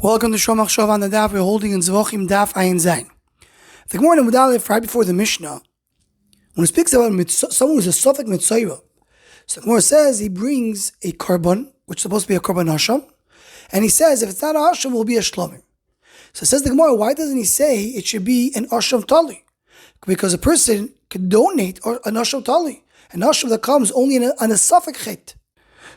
Welcome to Shomach Shov on the Daf. We're holding in Zevachim Daf Ayin Zayin. The Gemarah in Mudalef, right before the Mishnah, when it speaks about someone who's a Sofek Mitzayra, so the Gemarah says he brings a Korban, which is supposed to be a Korban Asham, and he says if it's not a Asham, it will be a Shlomim. So it says the Gemarah, why doesn't he say it should be an Asham Talui? Because a person could donate an Asham Talui, an Asham that comes only on a Sofek Chet.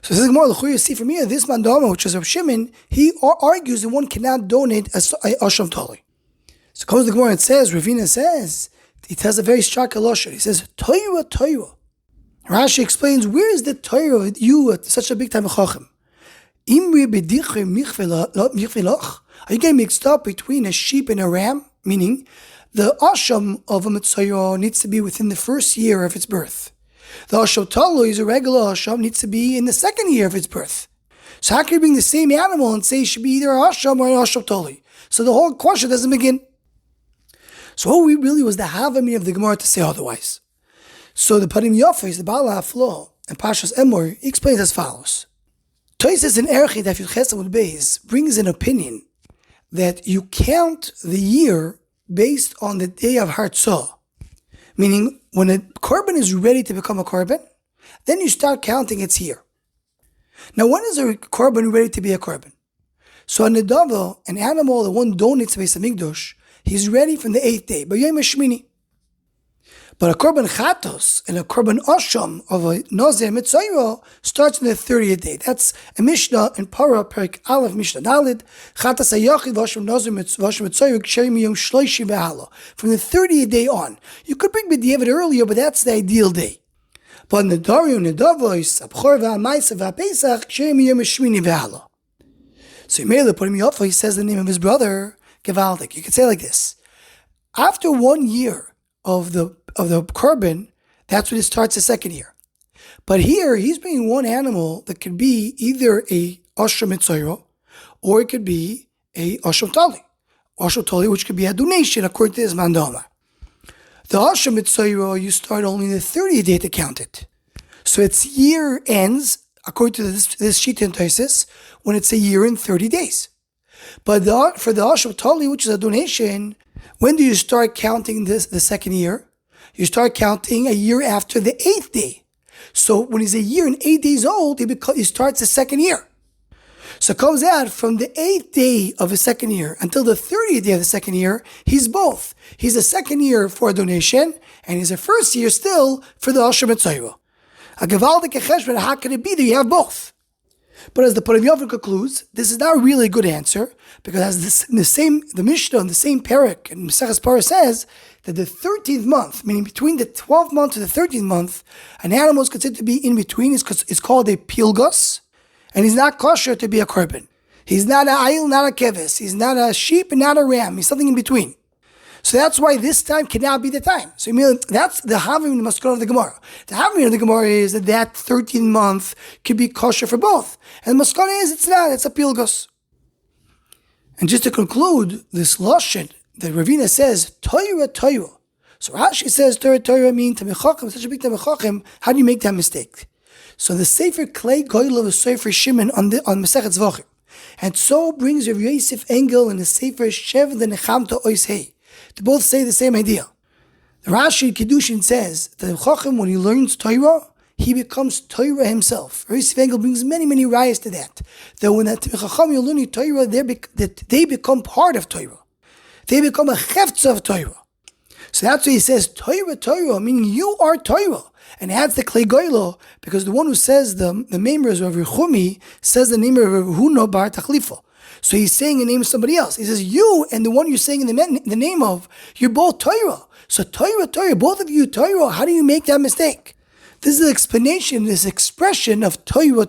So this is more the see from here. This mandama, which is Rav Shimon, he argues that one cannot donate a Asham Talui. So comes the Gemarah and says, Ravina says, he tells a very stark halosha. He says, Torah Torah. Rashi explains, where is the Torah of you at such a big time of Chacham? Are you getting mixed up between a sheep and a ram? Meaning, the Asham of a Mitzayah needs to be within the first year of its birth. The Asham Talui is a regular Asham, needs to be in the second year of its birth. So how can you bring the same animal and say it should be either an Asham or an Asham Talui? So the whole question doesn't begin. So what really was the Havami of the Gemarah to say otherwise? So the Parim Yofis, the Baal HaFlo, and Pashas Emor, he explains as follows. Toises in Erchi Daf Yud Ches Amud Beis brings an opinion that you count the year based on the day of Hartzah. Meaning, when a Korban is ready to become a Korban, then you start counting its year. Now, when is a Korban ready to be a Korban? So, a Nedava, an animal that one donates to Beis HaMikdash, he's ready from the 8th day, by Yom HaShmini. But a Korban Chatos and a Korban Asham of a Nazir Mitzayra starts on the 30th day. That's a Mishnah in Parah, Perik Aleph, Mishnah Dalid. Chatas HaYachid V'Asham Nazir Mitzayra Ksherim Yom Shloishi Be'ala. From the 30th day on. You could bring B'diavad earlier, but that's the ideal day. But Nedario, Nedavois, Abchor V'Amaisa V'Pesach Ksherim Yom Shmini Be'ala. So Yimele Purim Yofa, he says the name of his brother, Gevaldik. You could say like this. After 1 year of the Korban, that's when it starts the second year. But here, he's bringing one animal that could be either a Asham Mitzayra, or it could be a Asham Talui. Asham Talui, which could be a donation, according to his mandama. The Asham Mitzayra, you start only the 30th day to count it. So its year ends, according to this sheet in Taisis, when it's a year and 30 days. But for the Asham Talui, which is a donation, when do you start counting the second year? You start counting a year after the 8th day. So when he's a year and 8 days old, he starts the second year. So it comes out from the 8th day of the second year until the 30th day of the second year, he's both. He's a second year for a donation, and he's a first year still for the Asham Mitzayra. A Gevaldik Cheshbon, how can it be that you have both? But as the Parim Yofim concludes, this is not really a good answer, because as the Mishnah in the same parak and Maseches Parah says that the 13th month, meaning between the 12th month to the 13th month, an animal is considered to be in between. It's called a pilgos, and he's not kosher to be a korban. He's not a ayil, not a keves. He's not a sheep and not a ram. He's something in between. So that's why this time cannot be the time. So that's the Havim in the Maskon of the Gemarah. The Havim of the Gemarah is that 13th month could be kosher for both. And the Maskon is it's not, it's a pilgos. And just to conclude, this Lashon that Ravina says, Torah Torah. So Rashi says Torah Torah means Tamechachim, such a big Tamechachim, how do you make that mistake? So the Sefer Klei Goyel of the Sefer Shimon on Masechet Zevachim. And so brings Rav Yosef Engel in the Sefer Shev the Nechamta Ois Hei to both say the same idea. The Rashi Kiddushin says that the Chacham, when he learns Torah, he becomes Torah himself. Rav Yosef Engel brings many rayas to that. That when the Chacham you're learning Torah, they become part of Torah. They become a cheftza of Torah. So that's why he says Torah Torah, meaning you are Torah. And adds the Klei Goylo, because the one who says the name of Rav Rechumi says the name of Rav Huno Bar Tachlifo. So he's saying the name of somebody else. He says, you and the one you're saying the name of, you're both Torah. So Torah, both of you Torah, how do you make that mistake? This is the explanation, this expression of Torah.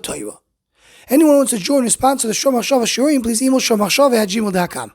Anyone who wants to join or sponsor the Shomach Shava Shiurim, please email shomachshava@gmail.com.